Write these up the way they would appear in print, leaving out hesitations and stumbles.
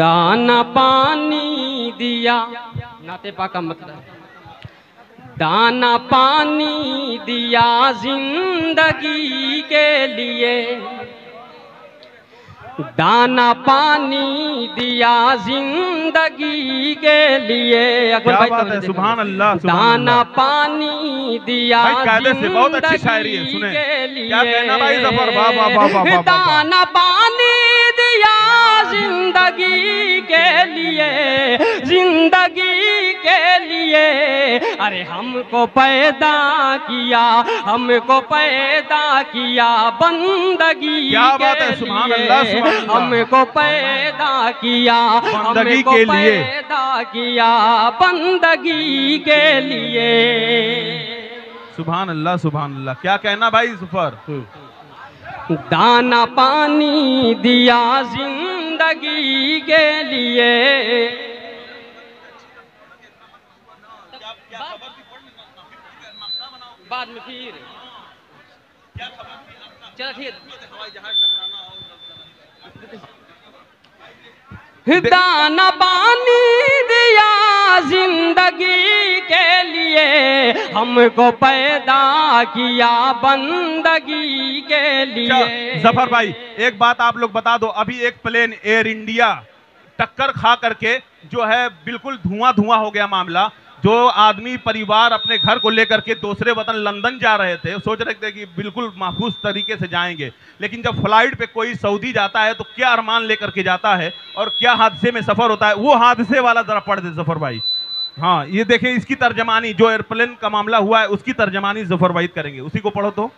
दाना पानी दिया, नाते पाक का मतलब दाना पानी दिया जिंदगी के लिए, दाना पानी दिया जिंदगी के लिए। क्या बात है, सुभान अल्लाह। दाना पानी दिया बहुत अच्छी शायरी है, सुने क्या कहना भाई ज़फ़र। वाह वाह वाह वाह। दाना पानी दिया जिंदगी के लिए, जिंदगी के लिए। अरे हमको पैदा किया, हमको पैदा किया बंदगी के लिए, हमको पैदा किया, हमको पैदा किया बंदगी के लिए। सुभान अल्लाह सुभान अल्लाह। क्या कहना भाई ज़फ़र। दाना पानी दिया जिंदगी के लिए। बाद में फिर चलो ठीक। दाना पानी दिया जिंदगी के लिए, हमको पैदा किया बंदगी के लिए। ज़फ़र भाई एक बात आप लोग बता दो, अभी एक प्लेन एयर इंडिया टक्कर खा करके जो है बिल्कुल धुआं धुआं हो गया मामला। जो आदमी परिवार अपने घर को लेकर के दूसरे वतन लंदन जा रहे थे, सोच रहे थे कि बिल्कुल महफूज तरीके से जाएंगे, लेकिन जब फ्लाइट पे कोई सऊदी जाता है तो क्या अरमान लेकर के जाता है और क्या हादसे में सफर होता है, वो हादसे वाला जरा पढ़ दे ज़फ़र भाई। हाँ ये देखें, इसकी तर्जमानी जो एयरप्लेन का मामला हुआ है उसकी तर्जमानी ज़फ़र भाई करेंगे, उसी को पढ़ो तो।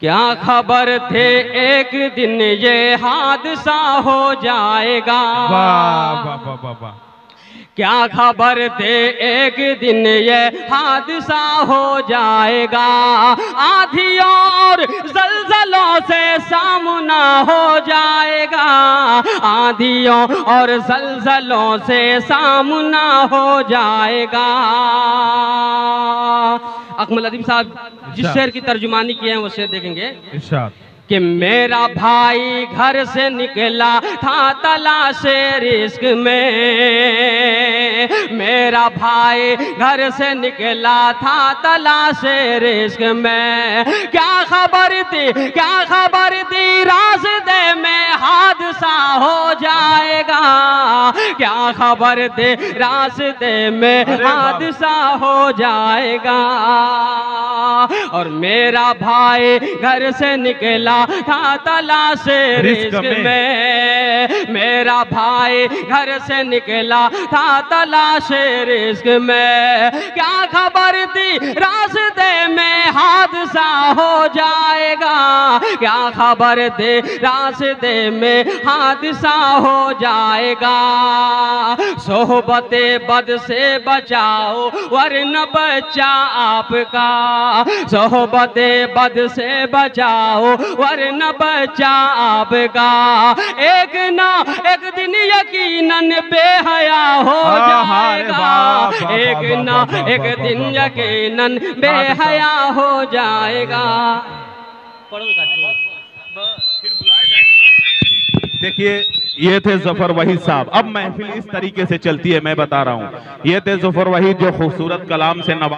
क्या खबर थे एक दिन ये हादसा हो जाएगा। वाह वाह वाह वाह वाह। क्या खबर थे एक दिन ये हादसा हो जाएगा। आंधियों और ज़लज़लों से सामना हो जाएगा, आंधियों और ज़लज़लों से सामना हो जाएगा। अकमल अदीब साहब जिस शेर की तर्जुमानी किए हैं वो शेर देखेंगे। इरशाद कि मेरा भाई घर से निकला था तलाश रिस्क में, मेरा भाई घर से निकला था तलाश रिस्क में। क्या खबर थी, क्या खबर थी रास्ते में हादसा हो जाएगा। क्या खबर थी रास्ते में हादसा हो जाएगा। और मेरा भाई घर से निकला था तलाश रिस्क में, मेरा भाई घर से निकला था तलाश रिस्क में। क्या खबर थी रास्ते में हादसा हो जाएगा। क्या खबर थी रास्ते में हादसा हो जाएगा। सोहबते बद से बचाओ वरना बच्चा आपका, सोहबते बद से बचाओ वरना बच्चा आपका। एक ना एक दिन यकीनन बेहया हो जाएगा, एक ना एक दिन यकीनन बेहया हो जाएगा। देखिए ये थे ज़फ़र वहीद साहब। अब महफिल इस तरीके से चलती है, मैं बता रहा हूँ, ये थे ज़फ़र वहीद जो खूबसूरत कलाम से नवाज